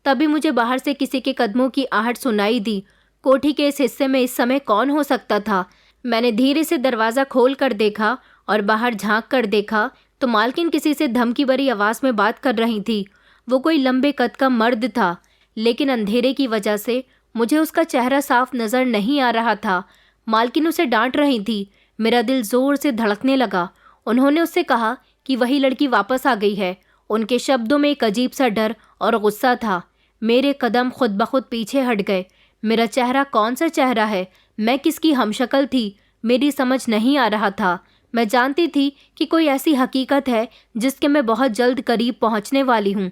तभी मुझे बाहर से किसी के कदमों की आहट सुनाई दी। कोठी के इस हिस्से में इस समय कौन हो सकता था? मैंने धीरे से दरवाज़ा खोल कर देखा और बाहर झांक कर देखा तो मालकिन किसी से धमकी भरी आवाज़ में बात कर रही थी। वो कोई लंबे कद का मर्द था, लेकिन अंधेरे की वजह से मुझे उसका चेहरा साफ नज़र नहीं आ रहा था। मालकिन उसे डांट रही थी। मेरा दिल ज़ोर से धड़कने लगा। उन्होंने उससे कहा कि वही लड़की वापस आ गई है। उनके शब्दों में एक अजीब सा डर और गुस्सा था। मेरे कदम खुद ब खुद पीछे हट गए। मेरा चेहरा कौन सा चेहरा है? मैं किसकी हमशक्ल थी? मेरी समझ नहीं आ रहा था। मैं जानती थी कि कोई ऐसी हकीकत है जिसके मैं बहुत जल्द करीब पहुंचने वाली हूं।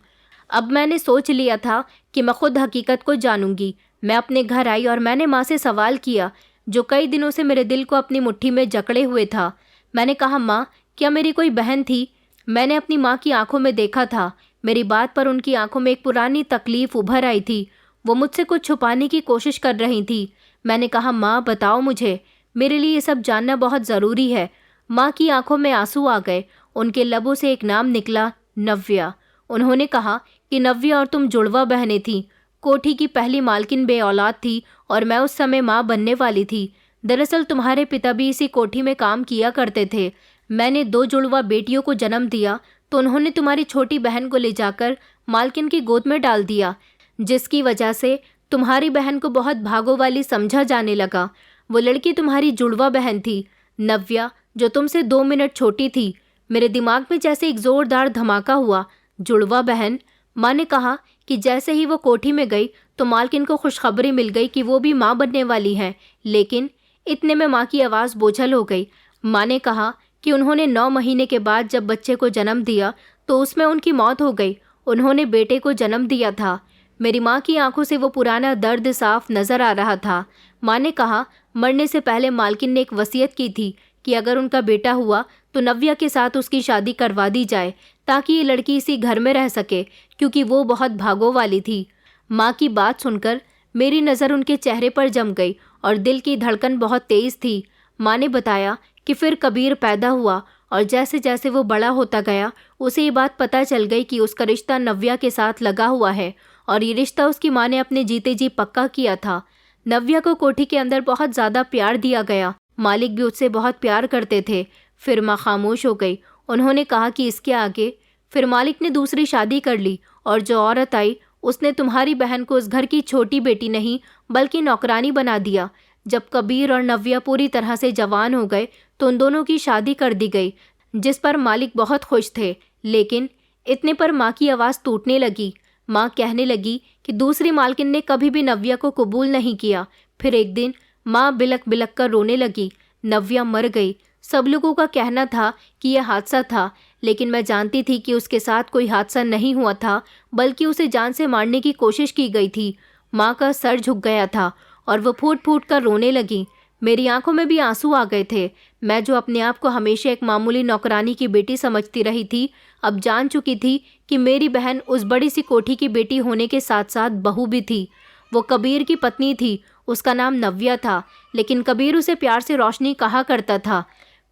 अब मैंने सोच लिया था कि मैं खुद हकीकत को जानूंगी। मैं अपने घर आई और मैंने माँ से सवाल किया, जो कई दिनों से मेरे दिल को अपनी मुट्ठी में जकड़े हुए था। मैंने कहा, माँ, क्या मेरी कोई बहन थी? मैंने अपनी माँ की आंखों में देखा था। मेरी बात पर उनकी आंखों में एक पुरानी तकलीफ उभर आई थी। वो मुझसे कुछ छुपाने की कोशिश कर रही थी। मैंने कहा, माँ, बताओ मुझे, मेरे लिए ये सब जानना बहुत ज़रूरी है। माँ की आंखों में आंसू आ गए। उनके लबों से एक नाम निकला, नव्या। उन्होंने कहा कि नव्या और तुम जुड़वा बहनें थीं। कोठी की पहली मालकिन बे औलाद थी और मैं उस समय माँ बनने वाली थी। दरअसल तुम्हारे पिता भी इसी कोठी में काम किया करते थे। मैंने 2 जुड़वा बेटियों को जन्म दिया तो उन्होंने तुम्हारी छोटी बहन को ले जाकर मालकिन की गोद में डाल दिया, जिसकी वजह से तुम्हारी बहन को बहुत भागों वाली समझा जाने लगा। वो लड़की तुम्हारी जुड़वा बहन थी, नव्या, जो तुमसे 2 मिनट छोटी थी। मेरे दिमाग में जैसे एक जोरदार धमाका हुआ। जुड़वा बहन? माँ ने कहा कि जैसे ही वो कोठी में गई तो मालकिन को खुशखबरी मिल गई कि वो भी माँ बनने वाली हैं। लेकिन इतने में माँ की आवाज़ बोझल हो गई। माँ ने कहा कि उन्होंने 9 महीने के बाद जब बच्चे को जन्म दिया तो उसमें उनकी मौत हो गई। उन्होंने बेटे को जन्म दिया था। मेरी माँ की आंखों से वो पुराना दर्द साफ नज़र आ रहा था। माँ ने कहा, मरने से पहले मालकिन ने एक वसीयत की थी कि अगर उनका बेटा हुआ तो नव्या के साथ उसकी शादी करवा दी जाए, ताकि ये लड़की इसी घर में रह सके, क्योंकि वो बहुत भागों वाली थी। माँ की बात सुनकर मेरी नज़र उनके चेहरे पर जम गई और दिल की धड़कन बहुत तेज़ थी। माँ ने बताया कि फिर कबीर पैदा हुआ और जैसे जैसे वो बड़ा होता गया उसे ये बात पता चल गई कि उसका रिश्ता नव्या के साथ लगा हुआ है और ये रिश्ता उसकी माँ ने अपने जीते जी पक्का किया था। नव्या को कोठी के अंदर बहुत ज़्यादा प्यार दिया गया। मालिक भी उससे बहुत प्यार करते थे। फिर माँ खामोश हो गई। उन्होंने कहा कि इसके आगे फिर मालिक ने दूसरी शादी कर ली और जो औरत आई उसने तुम्हारी बहन को उस घर की छोटी बेटी नहीं बल्कि नौकरानी बना दिया। जब कबीर और नव्या पूरी तरह से जवान हो गए तो उन दोनों की शादी कर दी गई, जिस पर मालिक बहुत खुश थे। लेकिन इतने पर माँ की आवाज़ टूटने लगी। माँ कहने लगी कि दूसरी मालकिन ने कभी भी नव्या को कबूल नहीं किया। फिर एक दिन माँ बिलक बिलक कर रोने लगी। नव्या मर गई। सब लोगों का कहना था कि यह हादसा था, लेकिन मैं जानती थी कि उसके साथ कोई हादसा नहीं हुआ था, बल्कि उसे जान से मारने की कोशिश की गई थी। माँ का सर झुक गया था और वो फूट फूट कर रोने लगी। मेरी आंखों में भी आंसू आ गए थे। मैं जो अपने आप को हमेशा एक मामूली नौकरानी की बेटी समझती रही थी, अब जान चुकी थी कि मेरी बहन उस बड़ी सी कोठी की बेटी होने के साथ साथ बहू भी थी। वो कबीर की पत्नी थी। उसका नाम नव्या था, लेकिन कबीर उसे प्यार से रोशनी कहा करता था।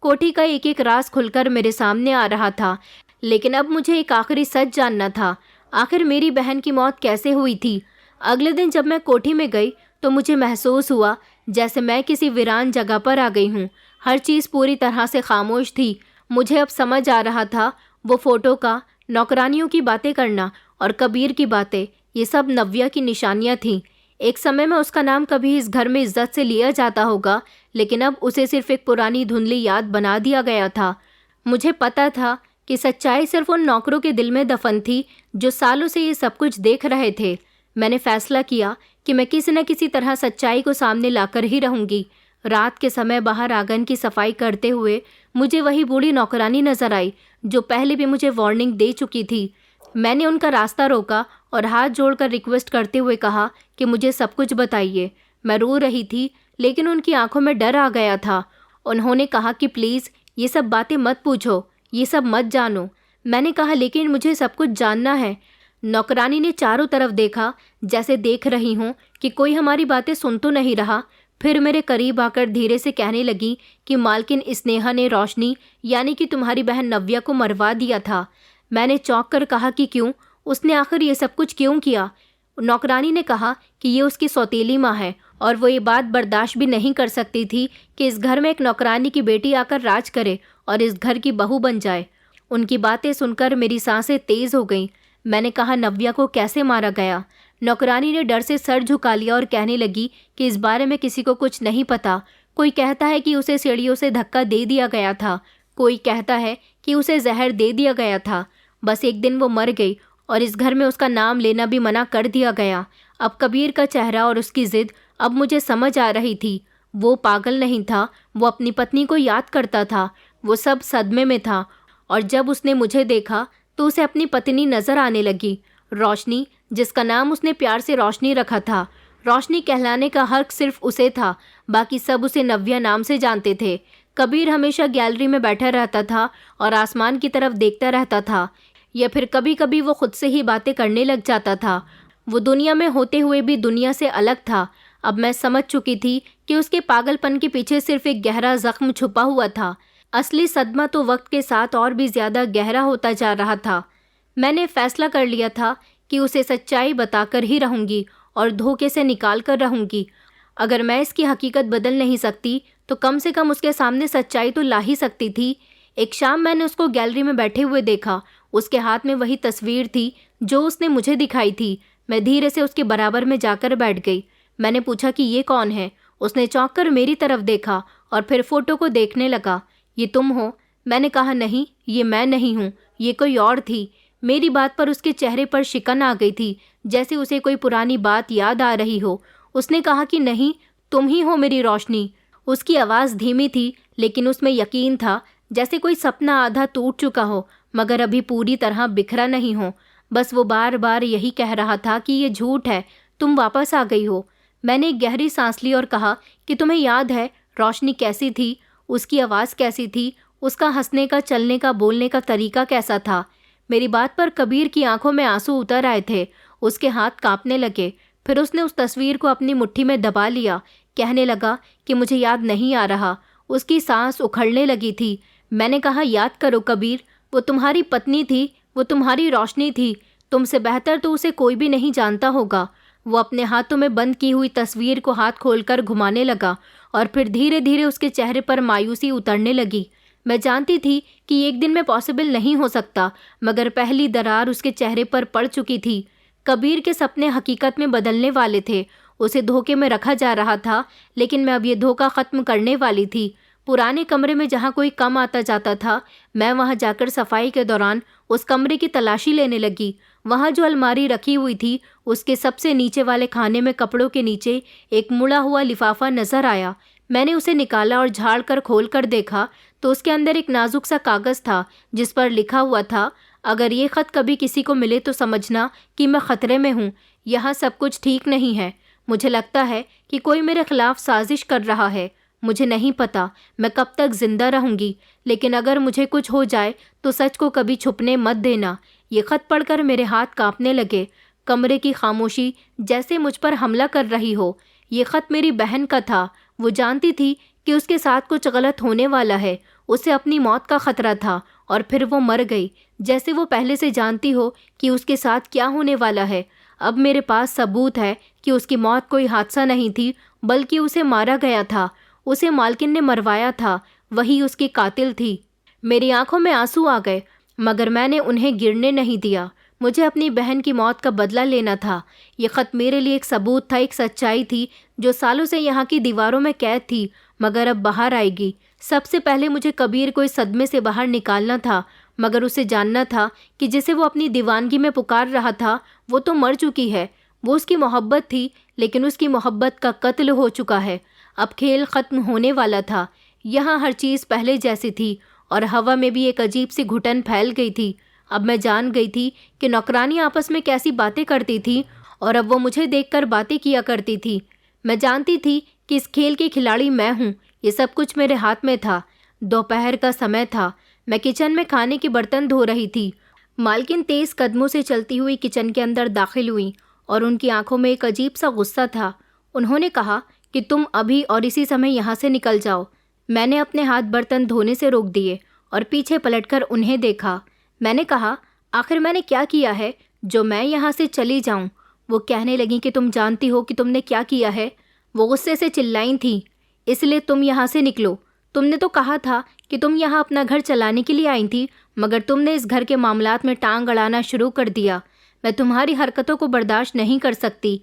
कोठी का एक एक राज खुलकर मेरे सामने आ रहा था, लेकिन अब मुझे एक आखिरी सच जानना था। आखिर मेरी बहन की मौत कैसे हुई थी? अगले दिन जब मैं कोठी में गई तो मुझे महसूस हुआ जैसे मैं किसी वीरान जगह पर आ गई हूँ। हर चीज़ पूरी तरह से खामोश थी। मुझे अब समझ आ रहा था, वो फ़ोटो का, नौकरानियों की बातें करना और कबीर की बातें, ये सब नव्या की निशानियाँ थीं। एक समय में उसका नाम कभी इस घर में इज्जत से लिया जाता होगा, लेकिन अब उसे सिर्फ एक पुरानी धुंधली याद बना दिया गया था। मुझे पता था कि सच्चाई सिर्फ उन नौकरों के दिल में दफन थी जो सालों से ये सब कुछ देख रहे थे। मैंने फैसला किया कि मैं किसी न किसी तरह सच्चाई को सामने लाकर ही रहूंगी। रात के समय बाहर आंगन की सफाई करते हुए मुझे वही बूढ़ी नौकरानी नजर आई जो पहले भी मुझे वार्निंग दे चुकी थी। मैंने उनका रास्ता रोका और हाथ जोड़कर रिक्वेस्ट करते हुए कहा कि मुझे सब कुछ बताइए। मैं रो रही थी, लेकिन उनकी आंखों में डर आ गया था। उन्होंने कहा कि प्लीज़ ये सब बातें मत पूछो, ये सब मत जानो। मैंने कहा, लेकिन मुझे सब कुछ जानना है। नौकरानी ने चारों तरफ देखा, जैसे देख रही हूँ कि कोई हमारी बातें सुन तो नहीं रहा। फिर मेरे करीब आकर धीरे से कहने लगी कि मालकिन स्नेहा ने रोशनी यानी कि तुम्हारी बहन नव्या को मरवा दिया था। मैंने चौंक कर कहा कि क्यों? उसने आखिर ये सब कुछ क्यों किया? नौकरानी ने कहा कि ये उसकी सौतेली माँ है और वो ये बात बर्दाश्त भी नहीं कर सकती थी कि इस घर में एक नौकरानी की बेटी आकर राज करे और इस घर की बहू बन जाए। उनकी बातें सुनकर मेरी सांसें तेज हो गईं। मैंने कहा, नव्या को कैसे मारा गया? नौकरानी ने डर से सर झुका लिया और कहने लगी कि इस बारे में किसी को कुछ नहीं पता। कोई कहता है कि उसे सीढ़ियों से धक्का दे दिया गया था, कोई कहता है कि उसे जहर दे दिया गया था। बस एक दिन वो मर गई और इस घर में उसका नाम लेना भी मना कर दिया गया। अब कबीर का चेहरा और उसकी जिद अब मुझे समझ आ रही थी। वो पागल नहीं था, वो अपनी पत्नी को याद करता था। वो सब सदमे में था और जब उसने मुझे देखा तो उसे अपनी पत्नी नजर आने लगी, रोशनी, जिसका नाम उसने प्यार से रोशनी रखा था। रोशनी कहलाने का हक सिर्फ उसे था, बाकी सब उसे नव्या नाम से जानते थे। कबीर हमेशा गैलरी में बैठा रहता था और आसमान की तरफ देखता रहता था, या फिर कभी कभी वो खुद से ही बातें करने लग जाता था। वो दुनिया में होते हुए भी दुनिया से अलग था। अब मैं समझ चुकी थी कि उसके पागलपन के पीछे सिर्फ एक गहरा जख्म छुपा हुआ था। असली सदमा तो वक्त के साथ और भी ज़्यादा गहरा होता जा रहा था। मैंने फैसला कर लिया था कि उसे सच्चाई बताकर ही रहूँगी और धोखे से निकाल कर रहूँगी। अगर मैं इसकी हकीकत बदल नहीं सकती तो कम से कम उसके सामने सच्चाई तो ला ही सकती थी। एक शाम मैंने उसको गैलरी में बैठे हुए देखा। उसके हाथ में वही तस्वीर थी जो उसने मुझे दिखाई थी। मैं धीरे से उसके बराबर में जाकर बैठ गई। मैंने पूछा कि ये कौन है? उसने चौंक कर मेरी तरफ देखा और फिर फ़ोटो को देखने लगा। ये तुम हो? मैंने कहा, नहीं, ये मैं नहीं हूँ, ये कोई और थी। मेरी बात पर उसके चेहरे पर शिकन आ गई थी, जैसे उसे कोई पुरानी बात याद आ रही हो। उसने कहा कि नहीं, तुम ही हो मेरी रोशनी। उसकी आवाज़ धीमी थी लेकिन उसमें यकीन था, जैसे कोई सपना आधा टूट चुका हो मगर अभी पूरी तरह बिखरा नहीं हो। बस वो बार बार यही कह रहा था कि ये झूठ है, तुम वापस आ गई हो। मैंने एक गहरी सांस ली और कहा कि तुम्हें याद है रोशनी कैसी थी, उसकी आवाज़ कैसी थी, उसका हंसने का, चलने का, बोलने का तरीका कैसा था। मेरी बात पर कबीर की आंखों में आंसू उतर आए थे। उसके हाथ कांपने लगे। फिर उसने उस तस्वीर को अपनी मुट्ठी में दबा लिया। कहने लगा कि मुझे याद नहीं आ रहा। उसकी सांस उखड़ने लगी थी। मैंने कहा, याद करो कबीर, वो तुम्हारी पत्नी थी, वो तुम्हारी रोशनी थी। तुमसे बेहतर तो उसे कोई भी नहीं जानता होगा। वो अपने हाथों में बंद की हुई तस्वीर को हाथ खोलकर घुमाने लगा और फिर धीरे धीरे उसके चेहरे पर मायूसी उतरने लगी। मैं जानती थी कि एक दिन में पॉसिबल नहीं हो सकता, मगर पहली दरार उसके चेहरे पर पड़ चुकी थी। कबीर के सपने हकीकत में बदलने वाले थे। उसे धोखे में रखा जा रहा था, लेकिन मैं अब ये धोखा ख़त्म करने वाली थी। पुराने कमरे में जहाँ कोई कम आता जाता था, मैं वहाँ जाकर सफाई के दौरान उस कमरे की तलाशी लेने लगी। वहाँ जो अलमारी रखी हुई थी, उसके सबसे नीचे वाले खाने में कपड़ों के नीचे एक मुड़ा हुआ लिफाफा नजर आया। मैंने उसे निकाला और झाड़ कर खोल कर देखा तो उसके अंदर एक नाजुक सा कागज़ था जिस पर लिखा हुआ था, अगर ये ख़त कभी किसी को मिले तो समझना कि मैं ख़तरे में हूँ। यहाँ सब कुछ ठीक नहीं है। मुझे लगता है कि कोई मेरे खिलाफ साजिश कर रहा है। मुझे नहीं पता मैं कब तक जिंदा रहूंगी, लेकिन अगर मुझे कुछ हो जाए तो सच को कभी छुपने मत देना। ये खत पढ़कर मेरे हाथ कांपने लगे। कमरे की खामोशी जैसे मुझ पर हमला कर रही हो। ये खत मेरी बहन का था। वो जानती थी कि उसके साथ कुछ गलत होने वाला है। उसे अपनी मौत का खतरा था और फिर वो मर गई, जैसे वो पहले से जानती हो कि उसके साथ क्या होने वाला है। अब मेरे पास सबूत है कि उसकी मौत कोई हादसा नहीं थी, बल्कि उसे मारा गया था। उसे मालकिन ने मरवाया था, वही उसकी कातिल थी। मेरी आंखों में आंसू आ गए, मगर मैंने उन्हें गिरने नहीं दिया। मुझे अपनी बहन की मौत का बदला लेना था। ये ख़त मेरे लिए एक सबूत था, एक सच्चाई थी जो सालों से यहाँ की दीवारों में कैद थी, मगर अब बाहर आएगी। सबसे पहले मुझे कबीर को इस सदमे से बाहर निकालना था, मगर उसे जानना था कि जिसे वो अपनी दीवानगी में पुकार रहा था वो तो मर चुकी है। वो उसकी मोहब्बत थी, लेकिन उसकी मोहब्बत का कत्ल हो चुका है। अब खेल ख़त्म होने वाला था। यहाँ हर चीज़ पहले जैसी थी और हवा में भी एक अजीब सी घुटन फैल गई थी। अब मैं जान गई थी कि नौकरानी आपस में कैसी बातें करती थी और अब वो मुझे देखकर बातें किया करती थी। मैं जानती थी कि इस खेल की खिलाड़ी मैं हूँ। ये सब कुछ मेरे हाथ में था। दोपहर का समय था। मैं किचन में खाने के बर्तन धो रही थी। मालकिन तेज़ कदमों से चलती हुई किचन के अंदर दाखिल हुई और उनकी आंखों में एक अजीब सा गुस्सा था। उन्होंने कहा कि तुम अभी और इसी समय यहाँ से निकल जाओ। मैंने अपने हाथ बर्तन धोने से रोक दिए और पीछे पलटकर उन्हें देखा। मैंने कहा, आखिर मैंने क्या किया है जो मैं यहाँ से चली जाऊँ? वो कहने लगी कि तुम जानती हो कि तुमने क्या किया है। वो गुस्से से चिल्लाई थी, इसलिए तुम यहाँ से निकलो। तुमने तो कहा था कि तुम यहाँ अपना घर चलाने के लिए आई थी, मगर तुमने इस घर के मामलात में टांग अड़ाना शुरू कर दिया। मैं तुम्हारी हरकतों को बर्दाश्त नहीं कर सकती।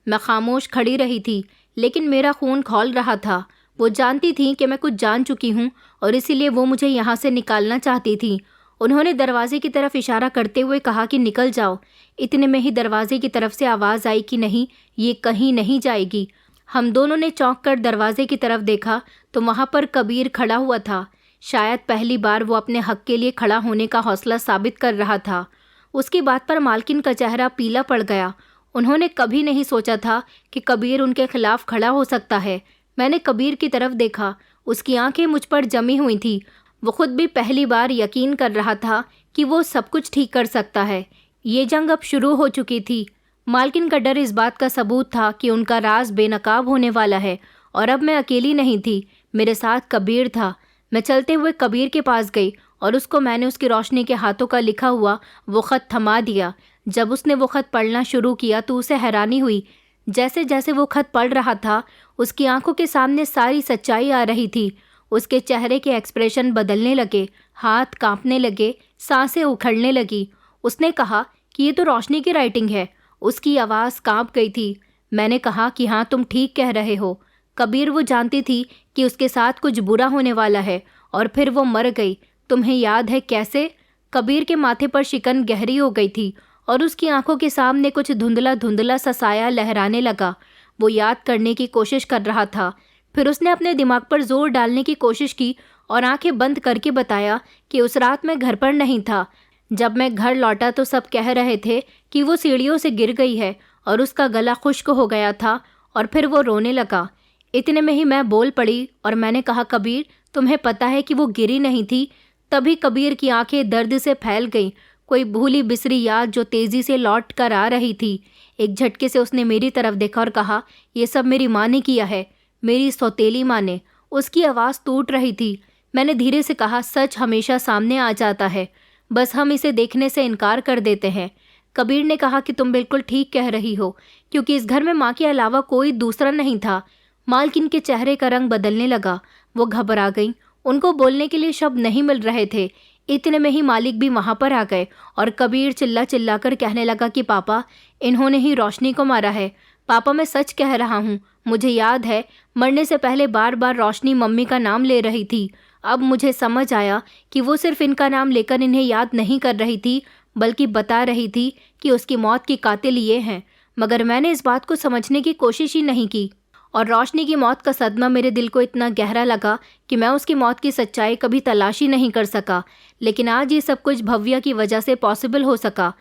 मैं खामोश खड़ी रही थी, लेकिन मेरा खून खौल रहा था। वो जानती थी कि मैं कुछ जान चुकी हूँ और इसीलिए वो मुझे यहाँ से निकालना चाहती थी। उन्होंने दरवाजे की तरफ इशारा करते हुए कहा कि निकल जाओ। इतने में ही दरवाजे की तरफ से आवाज़ आई कि नहीं, ये कहीं नहीं जाएगी। हम दोनों ने चौंक कर दरवाजे की तरफ देखा तो वहाँ पर कबीर खड़ा हुआ था। शायद पहली बार वो अपने हक के लिए खड़ा होने का हौसला साबित कर रहा था। उसकी बात पर मालकिन का चेहरा पीला पड़ गया। उन्होंने कभी नहीं सोचा था कि कबीर उनके खिलाफ खड़ा हो सकता है। मैंने कबीर की तरफ देखा, उसकी आंखें मुझ पर जमी हुई थी। वो खुद भी पहली बार यकीन कर रहा था कि वो सब कुछ ठीक कर सकता है। ये जंग अब शुरू हो चुकी थी। मालकिन का डर इस बात का सबूत था कि उनका राज बेनकाब होने वाला है और अब मैं अकेली नहीं थी, मेरे साथ कबीर था। मैं चलते हुए कबीर के पास गई और मैंने उसकी रोशनी के हाथों का लिखा हुआ वो ख़त थमा दिया। जब उसने वो ख़त पढ़ना शुरू किया तो उसे हैरानी हुई। जैसे जैसे वो ख़त पढ़ रहा था, उसकी आंखों के सामने सारी सच्चाई आ रही थी। उसके चेहरे के एक्सप्रेशन बदलने लगे, हाथ कांपने लगे, सांसें उखड़ने लगी। उसने कहा कि ये तो रोशनी की राइटिंग है। उसकी आवाज़ कांप गई थी। मैंने कहा कि हाँ, तुम ठीक कह रहे हो। कबीर, वो जानती थी कि उसके साथ कुछ बुरा होने वाला है और फिर वो मर गई। तुम्हें याद है कैसे? कबीर के माथे पर शिकन गहरी हो गई थी और उसकी आंखों के सामने कुछ धुंधला धुंधला सा साया लहराने लगा। वो याद करने की कोशिश कर रहा था। फिर उसने अपने दिमाग पर जोर डालने की कोशिश की और आंखें बंद करके बताया कि उस रात मैं घर पर नहीं था। जब मैं घर लौटा तो सब कह रहे थे कि वो सीढ़ियों से गिर गई है और उसका गला खुश्क हो गया था और फिर वो रोने लगा। इतने में ही मैं बोल पड़ी और मैंने कहा, कबीर, तुम्हें पता है कि वो गिरी नहीं थी। तभी कबीर की आंखें दर्द से फैल गईं। कोई भूली बिसरी याद जो तेज़ी से लौट कर आ रही थी। एक झटके से उसने मेरी तरफ देखा और कहा, ये सब मेरी माँ ने किया है, मेरी सौतेली माँ ने। उसकी आवाज़ टूट रही थी। मैंने धीरे से कहा, सच हमेशा सामने आ जाता है, बस हम इसे देखने से इनकार कर देते हैं। कबीर ने कहा कि तुम बिल्कुल ठीक कह रही हो, क्योंकि इस घर में माँ के अलावा कोई दूसरा नहीं था। मालकिन के चेहरे का रंग बदलने लगा। वो घबरा गई, उनको बोलने के लिए शब्द नहीं मिल रहे थे। इतने में ही मालिक भी वहाँ पर आ गए और कबीर चिल्ला चिल्ला कर कहने लगा कि पापा, इन्होंने ही रोशनी को मारा है। पापा, मैं सच कह रहा हूँ, मुझे याद है मरने से पहले बार बार रोशनी मम्मी का नाम ले रही थी। अब मुझे समझ आया कि वो सिर्फ इनका नाम लेकर इन्हें याद नहीं कर रही थी, बल्कि बता रही थी कि उसकी मौत की कातिल ये हैं। मगर मैंने इस बात को समझने की कोशिश ही नहीं की और रोशनी की मौत का सदमा मेरे दिल को इतना गहरा लगा कि मैं उसकी मौत की सच्चाई कभी तलाशी नहीं कर सका। लेकिन आज ये सब कुछ भव्या की वजह से पॉसिबल हो सका।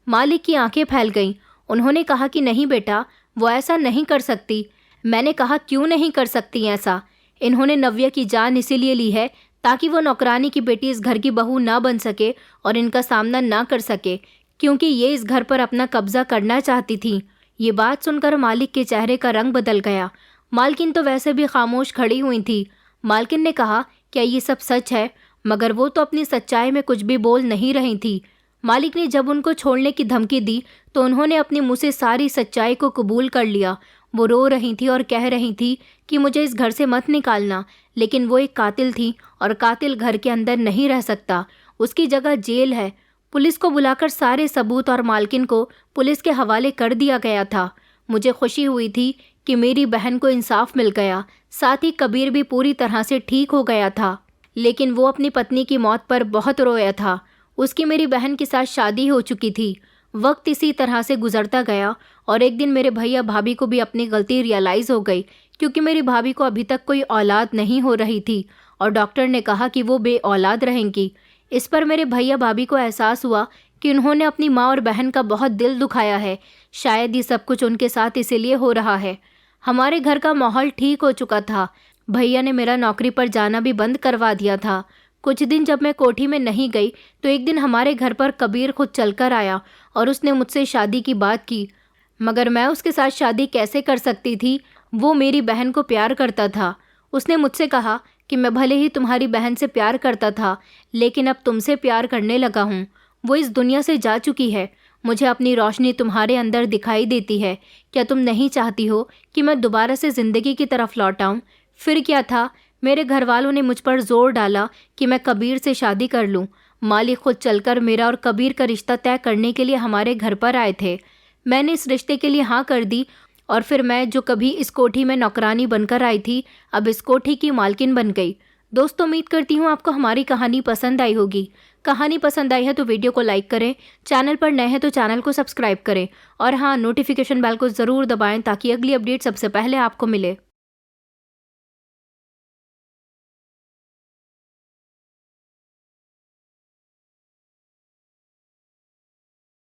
मालिक की आंखें फैल गईं। उन्होंने कहा कि नहीं बेटा, वो ऐसा नहीं कर सकती। मैंने कहा, क्यों नहीं कर सकती ऐसा? इन्होंने नव्या की जान इसीलिए ली है ताकि वो नौकरानी की बेटी इस घर की बहू ना बन सके और इनका सामना ना कर सके, क्योंकि ये इस घर पर अपना कब्जा करना चाहती थी। ये बात सुनकर मालिक के चेहरे का रंग बदल गया। मालकिन तो वैसे भी खामोश खड़ी हुई थी। मालकिन ने कहा, क्या ये सब सच है? मगर वो तो अपनी सच्चाई में कुछ भी बोल नहीं रही थी। मालिक ने जब उनको छोड़ने की धमकी दी तो उन्होंने अपने मुंह से सारी सच्चाई को कबूल कर लिया। वो रो रही थी और कह रही थी कि मुझे इस घर से मत निकालना, लेकिन वो एक कातिल थी और कातिल घर के अंदर नहीं रह सकता। उसकी जगह जेल है। पुलिस को बुलाकर सारे सबूत और मालकिन को पुलिस के हवाले कर दिया गया था। मुझे खुशी हुई थी कि मेरी बहन को इंसाफ मिल गया। साथ ही कबीर भी पूरी तरह से ठीक हो गया था, लेकिन वो अपनी पत्नी की मौत पर बहुत रोया था। उसकी मेरी बहन के साथ शादी हो चुकी थी। वक्त इसी तरह से गुजरता गया और एक दिन मेरे भैया भाभी को भी अपनी गलती रियलाइज़ हो गई, क्योंकि मेरी भाभी को अभी तक कोई औलाद नहीं हो रही थी और डॉक्टर ने कहा कि वो बे औलाद रहेंगी। इस पर मेरे भैया भाभी को एहसास हुआ कि उन्होंने अपनी माँ और बहन का बहुत दिल दुखाया है। शायद ये सब कुछ उनके साथ इसीलिए हो रहा है। हमारे घर का माहौल ठीक हो चुका था। भैया ने मेरा नौकरी पर जाना भी बंद करवा दिया था। कुछ दिन जब मैं कोठी में नहीं गई तो एक दिन हमारे घर पर कबीर खुद चलकर आया और उसने मुझसे शादी की बात की। मगर मैं उसके साथ शादी कैसे कर सकती थी? वो मेरी बहन को प्यार करता था। उसने मुझसे कहा कि मैं भले ही तुम्हारी बहन से प्यार करता था, लेकिन अब तुमसे प्यार करने लगा हूँ। वो इस दुनिया से जा चुकी है। मुझे अपनी रोशनी तुम्हारे अंदर दिखाई देती है। क्या तुम नहीं चाहती हो कि मैं दोबारा से ज़िंदगी की तरफ लौट आऊं? फिर क्या था, मेरे घर वालों ने मुझ पर जोर डाला कि मैं कबीर से शादी कर लूं। मालिक खुद चलकर मेरा और कबीर का रिश्ता तय करने के लिए हमारे घर पर आए थे। मैंने इस रिश्ते के लिए हाँ कर दी और फिर मैं जो कभी इस कोठी में नौकरानी बनकर आई थी, अब इस कोठी की मालकिन बन गई। दोस्तों, उम्मीद करती हूँ आपको हमारी कहानी पसंद आई होगी। कहानी पसंद आई है तो वीडियो को लाइक करें, चैनल पर नए हैं तो चैनल को सब्सक्राइब करें और हाँ, नोटिफिकेशन बेल को ज़रूर दबाएं ताकि अगली अपडेट सबसे पहले आपको मिले।